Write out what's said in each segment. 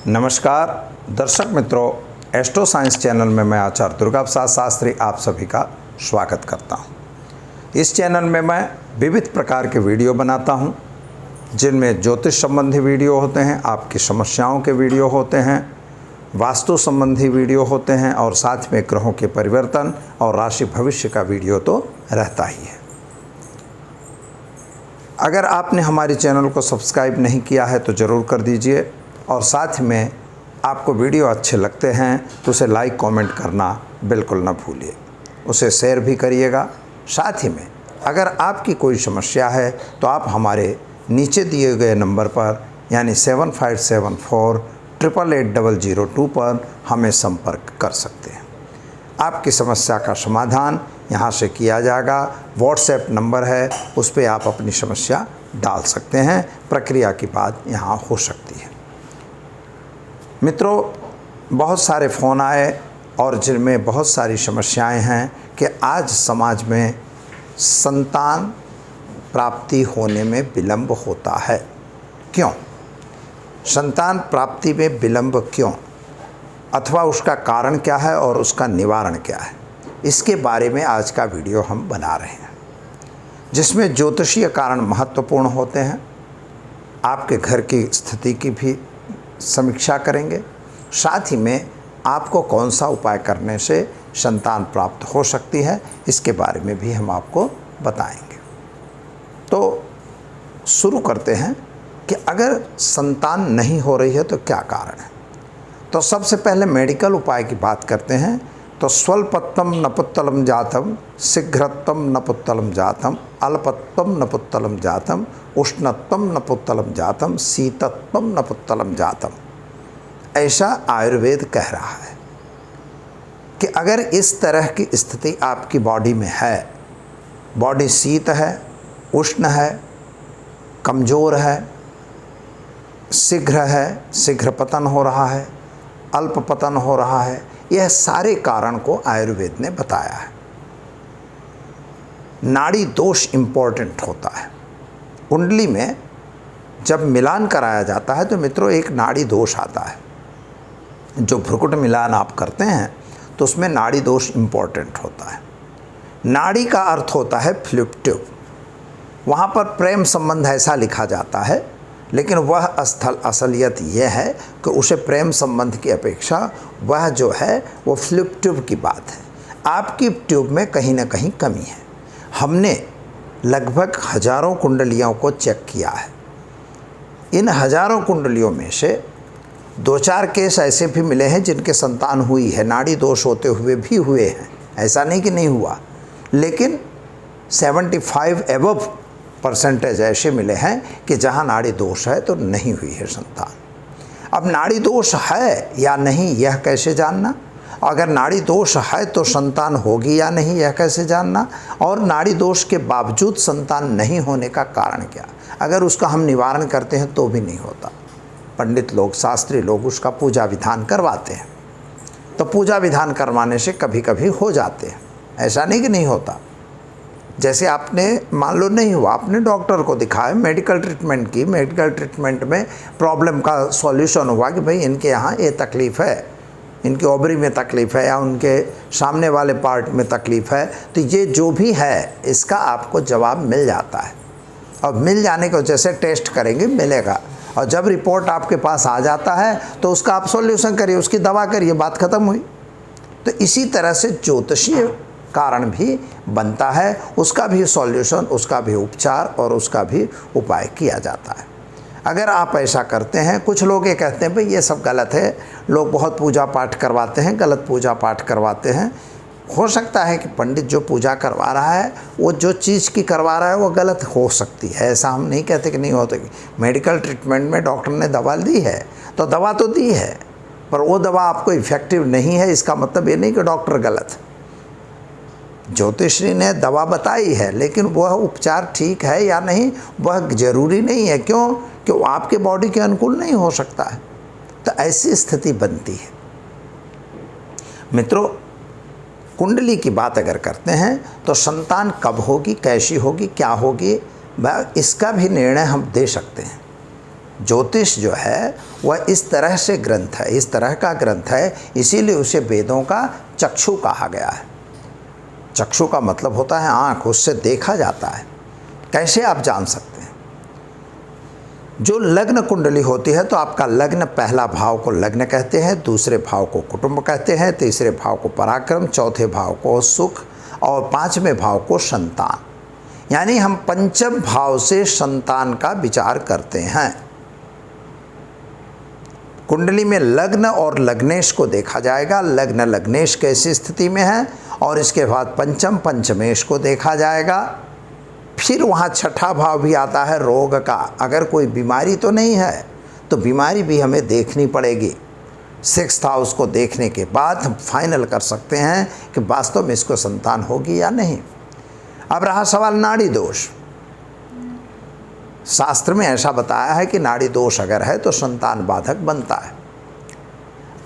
नमस्कार दर्शक मित्रों, एस्ट्रो साइंस चैनल में मैं आचार्य दुर्गा प्रसाद शास्त्री आप सभी का स्वागत करता हूं। इस चैनल में मैं विविध प्रकार के वीडियो बनाता हूं, जिनमें ज्योतिष संबंधी वीडियो होते हैं, आपकी समस्याओं के वीडियो होते हैं, वास्तु संबंधी वीडियो होते हैं और साथ में ग्रहों के परिवर्तन और राशि भविष्य का वीडियो तो रहता ही है। अगर आपने हमारे चैनल को सब्सक्राइब नहीं किया है तो ज़रूर कर दीजिए और साथ में आपको वीडियो अच्छे लगते हैं तो उसे लाइक कमेंट करना बिल्कुल ना भूलिए, उसे शेयर भी करिएगा। साथ ही में अगर आपकी कोई समस्या है तो आप हमारे नीचे दिए गए नंबर पर यानी 7574888002 पर हमें संपर्क कर सकते हैं। आपकी समस्या का समाधान यहाँ से किया जाएगा। व्हाट्सएप नंबर है, उस पर आप अपनी समस्या डाल सकते हैं। प्रक्रिया की बात यहाँ हो सकती है। मित्रों, बहुत सारे फ़ोन आए और जिनमें बहुत सारी समस्याएं हैं कि आज समाज में संतान प्राप्ति होने में विलंब होता है। क्यों? संतान प्राप्ति में विलंब क्यों, अथवा उसका कारण क्या है और उसका निवारण क्या है, इसके बारे में आज का वीडियो हम बना रहे हैं, जिसमें ज्योतिषीय कारण महत्वपूर्ण होते हैं। आपके घर की स्थिति की भी समीक्षा करेंगे, साथ ही में आपको कौन सा उपाय करने से संतान प्राप्त हो सकती है इसके बारे में भी हम आपको बताएंगे। तो शुरू करते हैं कि अगर संतान नहीं हो रही है तो क्या कारण है। तो सबसे पहले मेडिकल उपाय की बात करते हैं। तो स्वल्पत्वम नपुत्तलम जातम, शीघ्रत्वम नपुत्तलम जातम, अल्पत्वम नपुत्तलम जातम, उष्णत्वम नपुत्तलम जातम, शीतत्वम नपुत्तलम जातम। ऐसा आयुर्वेद कह रहा है कि अगर इस तरह की स्थिति आपकी बॉडी में है, बॉडी शीत है, उष्ण है, कमज़ोर है, शीघ्र पतन हो रहा है, अल्प पतन हो रहा है, यह सारे कारण को आयुर्वेद ने बताया है। नाड़ी दोष इम्पोर्टेंट होता है। कुंडली में जब मिलान कराया जाता है तो मित्रों एक नाड़ी दोष आता है। जो भ्रुकुट मिलान आप करते हैं तो उसमें नाड़ी दोष इम्पोर्टेंट होता है। नाड़ी का अर्थ होता है फ्लूइड। वहाँ पर प्रेम संबंध ऐसा लिखा जाता है, लेकिन वह असलियत यह है कि उसे प्रेम संबंध की अपेक्षा वह जो है वो फ्लूइड ट्यूब की बात है। आपकी ट्यूब में कहीं ना कहीं कमी है। हमने लगभग हजारों कुंडलियों को चेक किया है। इन हजारों कुंडलियों में से 2-4 केस ऐसे भी मिले हैं जिनके संतान हुई है, नाड़ी दोष होते हुए भी हुए हैं, ऐसा नहीं कि नहीं हुआ, लेकिन 75 एबव % ऐसे मिले हैं कि जहां नाड़ी दोष है तो नहीं हुई है संतान। अब नाड़ी दोष है या नहीं यह कैसे जानना, अगर नाड़ी दोष है तो संतान होगी या नहीं यह कैसे जानना, और नाड़ी दोष के बावजूद संतान नहीं होने का कारण क्या, अगर उसका हम निवारण करते हैं तो भी नहीं होता। पंडित लोग, शास्त्री लोग उसका पूजा विधान करवाते हैं, तो पूजा विधान करवाने से कभी कभी हो जाते हैं, ऐसा नहीं कि नहीं होता। जैसे आपने मान लो नहीं हुआ, आपने डॉक्टर को दिखाया, मेडिकल ट्रीटमेंट की, मेडिकल ट्रीटमेंट में प्रॉब्लम का सॉल्यूशन हुआ कि भाई इनके यहाँ ये तकलीफ़ है, इनके ओवरी में तकलीफ़ है या उनके सामने वाले पार्ट में तकलीफ़ है, तो ये जो भी है इसका आपको जवाब मिल जाता है। और मिल जाने को जैसे टेस्ट करेंगे मिलेगा, और जब रिपोर्ट आपके पास आ जाता है तो उसका आप सॉल्यूशन करिए, उसकी दवा करिए, बात ख़त्म हुई। तो इसी तरह से ज्योतिषीय कारण भी बनता है, उसका भी सॉल्यूशन, उसका भी उपचार और उसका भी उपाय किया जाता है। अगर आप ऐसा करते हैं, कुछ लोग ये कहते हैं भाई ये सब गलत है, लोग बहुत पूजा पाठ करवाते हैं, गलत पूजा पाठ करवाते हैं। हो सकता है कि पंडित जो पूजा करवा रहा है, वो जो चीज़ की करवा रहा है वो गलत हो सकती है, ऐसा हम नहीं कहते कि नहीं होता। मेडिकल ट्रीटमेंट में डॉक्टर ने दवा दी है तो दवा तो दी है, पर वो दवा आपको इफ़ेक्टिव नहीं है, इसका मतलब ये नहीं कि डॉक्टर गलत है। ज्योतिषी ने दवा बताई है, लेकिन वह उपचार ठीक है या नहीं वह ज़रूरी नहीं है। क्यों? कि वो आपके बॉडी के अनुकूल नहीं हो सकता है। तो ऐसी स्थिति बनती है। मित्रों, कुंडली की बात अगर करते हैं तो संतान कब होगी, कैसी होगी, क्या होगी, इसका भी निर्णय हम दे सकते हैं। ज्योतिष जो है वह इस तरह से ग्रंथ है, इस तरह का ग्रंथ है, इसीलिए उसे वेदों का चक्षु कहा गया है। चक्षु का मतलब होता है आँख, उससे देखा जाता है। कैसे आप जान सकते हैं? जो लग्न कुंडली होती है तो आपका लग्न, पहला भाव को लग्न कहते हैं, दूसरे भाव को कुटुंब कहते हैं, तीसरे भाव को पराक्रम, चौथे भाव को सुख और पांचवें भाव को संतान। यानी हम पंचम भाव से संतान का विचार करते हैं। कुंडली में लग्न और लग्नेश को देखा जाएगा, लग्न लग्नेश कैसी स्थिति में है, और इसके बाद पंचम पंचमेश को देखा जाएगा। फिर वहाँ छठा भाव भी आता है रोग का। अगर कोई बीमारी तो नहीं है तो बीमारी भी हमें देखनी पड़ेगी। सिक्स्थ हाउस को देखने के बाद हम फाइनल कर सकते हैं कि वास्तव में इसको संतान होगी या नहीं। अब रहा सवाल नाड़ी दोष। शास्त्र में ऐसा बताया है कि नाड़ी दोष अगर है तो संतान बाधक बनता है।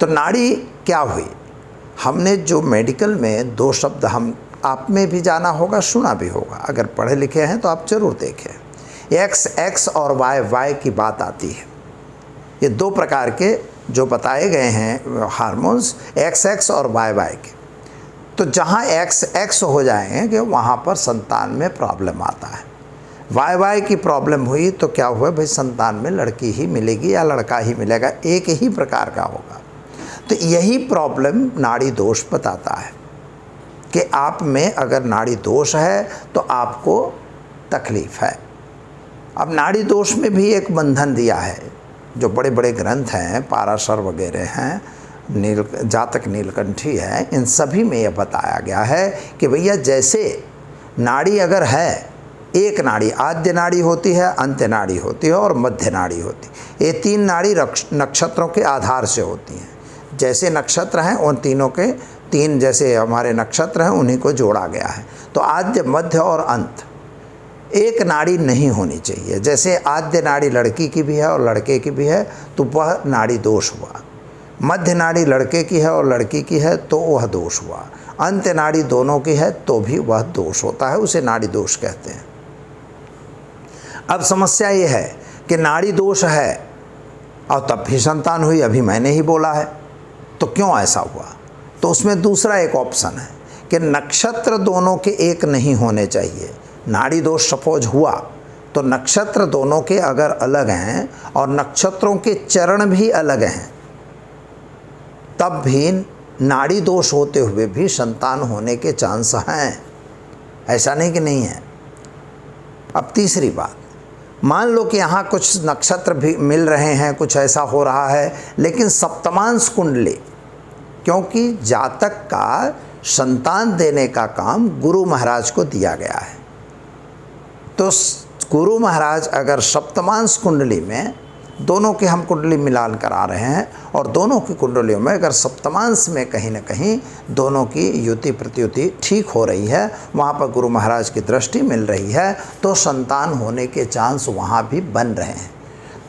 तो नाड़ी क्या हुई? हमने जो मेडिकल में दो शब्द हम आप में भी जाना होगा, सुना भी होगा, अगर पढ़े लिखे हैं तो आप जरूर देखें। एक्स और वाई की बात आती है। ये दो प्रकार के जो बताए गए हैं हार्मोन्स, एक्स और वाई के। तो जहाँ एक्स हो जाएंगे वहाँ पर संतान में प्रॉब्लम आता है। वाई की प्रॉब्लम हुई तो क्या हुआ भाई, संतान में लड़की ही मिलेगी या लड़का ही मिलेगा, एक ही प्रकार का होगा। तो यही प्रॉब्लम नाड़ी दोष बताता है कि आप में अगर नाड़ी दोष है तो आपको तकलीफ़ है। अब नाड़ी दोष में भी एक बंधन दिया है। जो बड़े बड़े ग्रंथ हैं, पाराशर वगैरह हैं, जातक नीलकंठी है, इन सभी में यह बताया गया है कि भैया जैसे नाड़ी अगर है, एक नाड़ी आद्य नाड़ी होती है, अंत्य नाड़ी होती है और मध्य नाड़ी होती है। ये तीन नाड़ी नक्षत्रों के आधार से होती हैं। जैसे नक्षत्र हैं उन तीनों के तीन जैसे हमारे नक्षत्र हैं उन्हीं को जोड़ा गया है। तो आद्य, मध्य और अंत, एक नाड़ी नहीं होनी चाहिए। जैसे आद्य नाड़ी लड़की की भी है और लड़के की भी है तो वह नाड़ी दोष हुआ। मध्य नाड़ी लड़के की है और लड़की की है तो वह दोष हुआ। अंत्य नाड़ी दोनों की है तो भी वह दोष होता है, उसे नाड़ी दोष कहते हैं। अब समस्या ये है कि नाड़ी दोष है और तब भी संतान हुई, अभी मैंने ही बोला है, तो क्यों ऐसा हुआ? तो उसमें दूसरा एक ऑप्शन है कि नक्षत्र दोनों के एक नहीं होने चाहिए। नाड़ी दोष सपोज हुआ तो नक्षत्र दोनों के अगर अलग हैं और नक्षत्रों के चरण भी अलग हैं, तब भी नाड़ी दोष होते हुए भी संतान होने के चांस हैं, ऐसा नहीं कि नहीं है। अब तीसरी बात, मान लो कि यहाँ कुछ नक्षत्र भी मिल रहे हैं, कुछ ऐसा हो रहा है, लेकिन सप्तमांश कुंडली, क्योंकि जातक का संतान देने का काम गुरु महाराज को दिया गया है। तो गुरु महाराज अगर सप्तमांश कुंडली में, दोनों की हम कुंडली मिलान करा रहे हैं और दोनों की कुंडलियों में अगर सप्तमांश में कहीं ना कहीं दोनों की युति प्रत्युति ठीक हो रही है, वहाँ पर गुरु महाराज की दृष्टि मिल रही है, तो संतान होने के चांस वहाँ भी बन रहे हैं।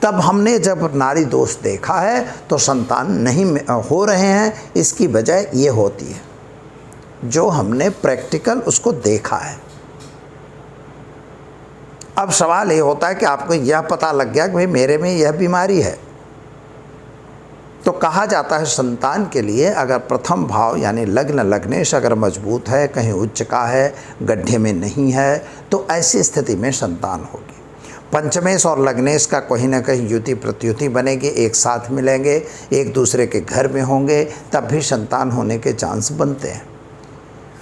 तब हमने जब नाड़ी दोष देखा है तो संतान नहीं हो रहे हैं, इसकी वजह ये होती है जो हमने प्रैक्टिकल उसको देखा है। अब सवाल ये होता है कि आपको यह पता लग गया कि भाई मेरे में यह बीमारी है, तो कहा जाता है संतान के लिए अगर प्रथम भाव यानी लग्न लग्नेश अगर मजबूत है, कहीं उच्च का है, गड्ढे में नहीं है, तो ऐसी स्थिति में संतान होगी। पंचमेश और लग्नेश का कहीं ना कहीं युति प्रत्युति बनेगी, एक साथ मिलेंगे, एक दूसरे के घर में होंगे, तब भी संतान होने के चांस बनते हैं।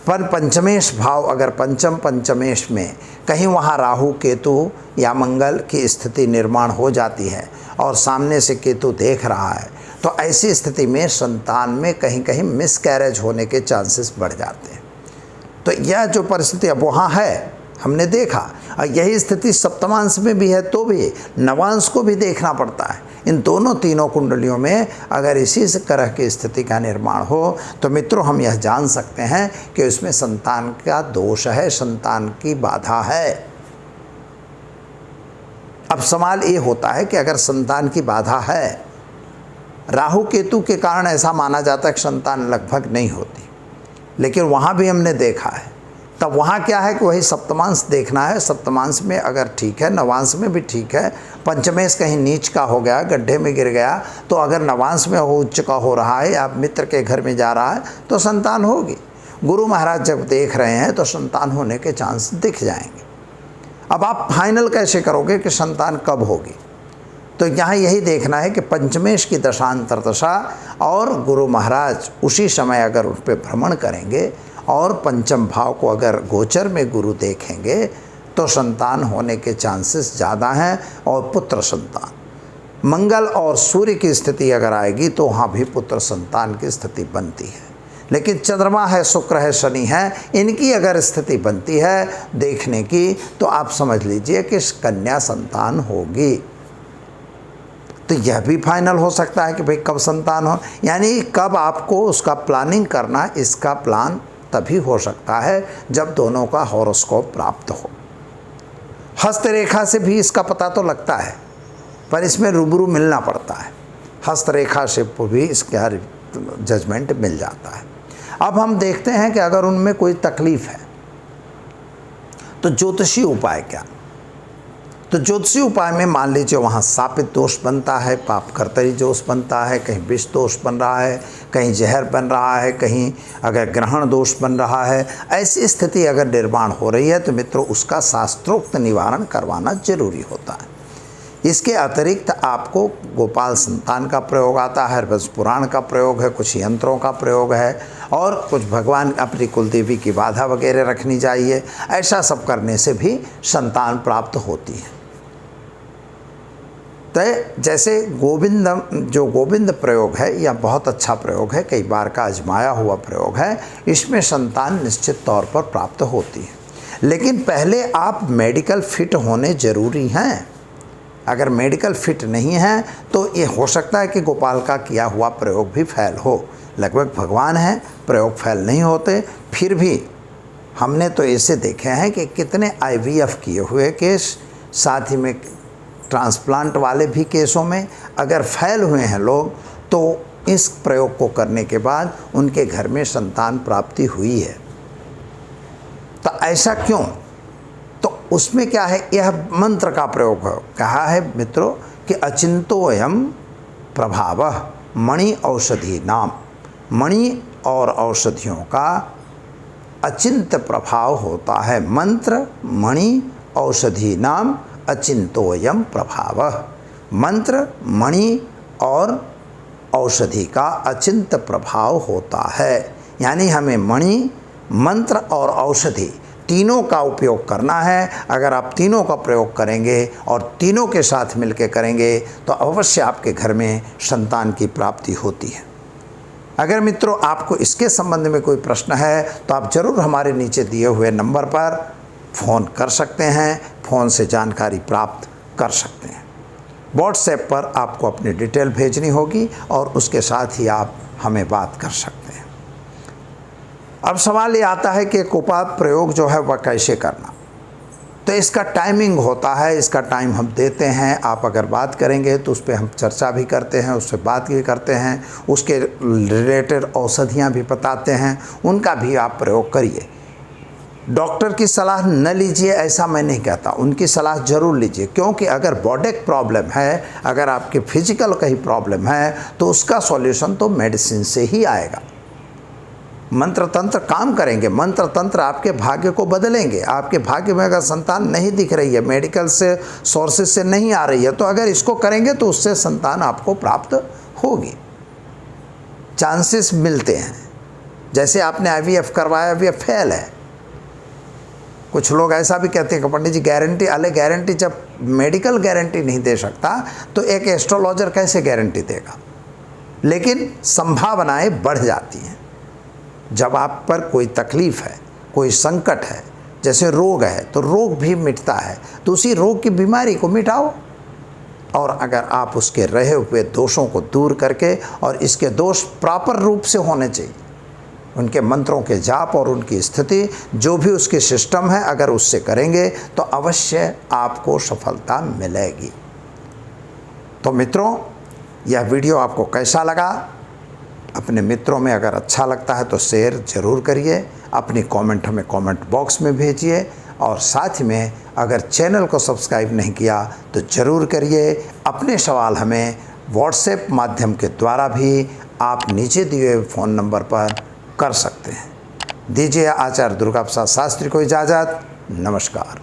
पर पंचमेश भाव अगर पंचमेश में कहीं वहाँ राहु केतु या मंगल की स्थिति निर्माण हो जाती है और सामने से केतु देख रहा है, तो ऐसी स्थिति में संतान में कहीं कहीं मिसकैरेज होने के चांसेस बढ़ जाते हैं। तो यह जो परिस्थिति अब वहाँ है, हमने देखा, और यही स्थिति सप्तमांश में भी है तो भी नवांश को भी देखना पड़ता है। इन दोनों तीनों कुंडलियों में अगर इसी तरह की स्थिति का निर्माण हो तो मित्रों हम यह जान सकते हैं कि उसमें संतान का दोष है, संतान की बाधा है। अब सवाल ये होता है कि अगर संतान की बाधा है, राहु केतु के कारण ऐसा माना जाता है कि संतान लगभग नहीं होती, लेकिन वहाँ भी हमने देखा है तब वहाँ क्या है कि वही सप्तमांश देखना है। सप्तमांश में अगर ठीक है, नवांश में भी ठीक है, पंचमेश कहीं नीच का हो गया, गड्ढे में गिर गया, तो अगर नवांश में हो उच्च का हो रहा है या मित्र के घर में जा रहा है तो संतान होगी। गुरु महाराज जब देख रहे हैं तो संतान होने के चांस दिख जाएंगे। अब आप फाइनल कैसे करोगे कि संतान कब होगी? तो यहाँ यही देखना है कि पंचमेश की दशांतर दशा और गुरु महाराज उसी समय अगर उन पर भ्रमण करेंगे और पंचम भाव को अगर गोचर में गुरु देखेंगे तो संतान होने के चांसेस ज़्यादा हैं। और पुत्र संतान मंगल और सूर्य की स्थिति अगर आएगी तो वहाँ भी पुत्र संतान की स्थिति बनती है। लेकिन चंद्रमा है, शुक्र है, शनि है, इनकी अगर स्थिति बनती है देखने की तो आप समझ लीजिए कि कन्या संतान होगी। तो यह भी फाइनल हो सकता है कि भाई कब संतान हो, यानी कब आपको उसका प्लानिंग करना, इसका प्लान तभी हो सकता है जब दोनों का हॉरोस्कोप प्राप्त हो। हस्तरेखा से भी इसका पता तो लगता है, पर इसमें रूबरू मिलना पड़ता है। हस्तरेखा से भी इसका जजमेंट मिल जाता है। अब हम देखते हैं कि अगर उनमें कोई तकलीफ़ है तो ज्योतिषी उपाय क्या? तो ज्योतिषी उपाय में मान लीजिए वहाँ शापित दोष बनता है, पाप कर्तरी दोष बनता है, कहीं विष दोष बन रहा है, कहीं जहर बन रहा है, कहीं अगर ग्रहण दोष बन रहा है, ऐसी स्थिति अगर निर्माण हो रही है तो मित्रों उसका शास्त्रोक्त निवारण करवाना जरूरी होता है। इसके अतिरिक्त आपको गोपाल संतान का प्रयोग आता है, बस पुराण का प्रयोग है, कुछ यंत्रों का प्रयोग है और कुछ भगवान अपनी कुलदेवी की बाधा वगैरह रखनी चाहिए। ऐसा सब करने से भी संतान प्राप्त होती है। तो जैसे गोविंद प्रयोग है यह बहुत अच्छा प्रयोग है, कई बार का आजमाया हुआ प्रयोग है, इसमें संतान निश्चित तौर पर प्राप्त होती है। लेकिन पहले आप मेडिकल फिट होने ज़रूरी हैं। अगर मेडिकल फिट नहीं है तो ये हो सकता है कि गोपाल का किया हुआ प्रयोग भी फेल हो। लगभग भगवान हैं, प्रयोग फेल नहीं होते। फिर भी हमने तो ऐसे देखे हैं कि कितने IVF किए हुए केस, साथ ही में ट्रांसप्लांट वाले भी केसों में अगर फेल हुए हैं लोग तो इस प्रयोग को करने के बाद उनके घर में संतान प्राप्ति हुई है। तो ऐसा क्यों? तो उसमें क्या है, यह मंत्र का प्रयोग है। कहा है मित्रों कि अचिंतोयम प्रभावः मणि औषधि नाम, मणि और औषधियों का अचिंत्य प्रभाव होता है। मंत्र मणि औषधि नाम अचिंतोयम प्रभावः, मंत्र मणि और औषधि का अचिंत्य प्रभाव होता है। यानी हमें मणि, मंत्र और औषधि तीनों का उपयोग करना है। अगर आप तीनों का प्रयोग करेंगे और तीनों के साथ मिलकर करेंगे तो अवश्य आपके घर में संतान की प्राप्ति होती है। अगर मित्रों आपको इसके संबंध में कोई प्रश्न है तो आप ज़रूर हमारे नीचे दिए हुए नंबर पर फ़ोन कर सकते हैं, फ़ोन से जानकारी प्राप्त कर सकते हैं। व्हाट्सएप पर आपको अपनी डिटेल भेजनी होगी और उसके साथ ही आप हमें बात कर सकते हैं। अब सवाल ये आता है कि गोपाल प्रयोग जो है वह कैसे करना। तो इसका टाइमिंग होता है, इसका टाइम हम देते हैं। आप अगर बात करेंगे तो उस पर हम चर्चा भी करते हैं, उससे बात भी करते हैं, उसके रिलेटेड औषधियाँ भी बताते हैं, उनका भी आप प्रयोग करिए। डॉक्टर की सलाह न लीजिए ऐसा मैं नहीं कहता, उनकी सलाह ज़रूर लीजिए। क्योंकि अगर बॉडिक प्रॉब्लम है, अगर आपके फिजिकल कहीं प्रॉब्लम है तो उसका सॉल्यूशन तो मेडिसिन से ही आएगा। मंत्र तंत्र काम करेंगे, मंत्र तंत्र आपके भाग्य को बदलेंगे। आपके भाग्य में अगर संतान नहीं दिख रही है, मेडिकल से सोर्सेज से नहीं आ रही है, तो अगर इसको करेंगे तो उससे संतान आपको प्राप्त होगी, चांसेस मिलते हैं। जैसे आपने IVF करवाया, IVF फेल है। कुछ लोग ऐसा भी कहते हैं कि पंडित जी गारंटी, अले गारंटी जब मेडिकल गारंटी नहीं दे सकता तो एक एस्ट्रोलॉजर कैसे गारंटी देगा। लेकिन संभावनाएं बढ़ जाती हैं। जब आप पर कोई तकलीफ़ है, कोई संकट है, जैसे रोग है, तो रोग भी मिटता है, तो उसी रोग की बीमारी को मिटाओ। और अगर आप उसके रहे हुए दोषों को दूर करके, और इसके दोष प्रॉपर रूप से होने चाहिए, उनके मंत्रों के जाप और उनकी स्थिति जो भी उसके सिस्टम है, अगर उससे करेंगे तो अवश्य आपको सफलता मिलेगी। तो मित्रों, यह वीडियो आपको कैसा लगा अपने मित्रों में अगर अच्छा लगता है तो शेयर ज़रूर करिए, अपनी कमेंट हमें कमेंट बॉक्स में भेजिए, और साथ में अगर चैनल को सब्सक्राइब नहीं किया तो ज़रूर करिए। अपने सवाल हमें व्हाट्सएप माध्यम के द्वारा भी आप नीचे दिए हुए फ़ोन नंबर पर कर सकते हैं। दीजिए आचार्य दुर्गा प्रसाद शास्त्री को इजाज़त। नमस्कार।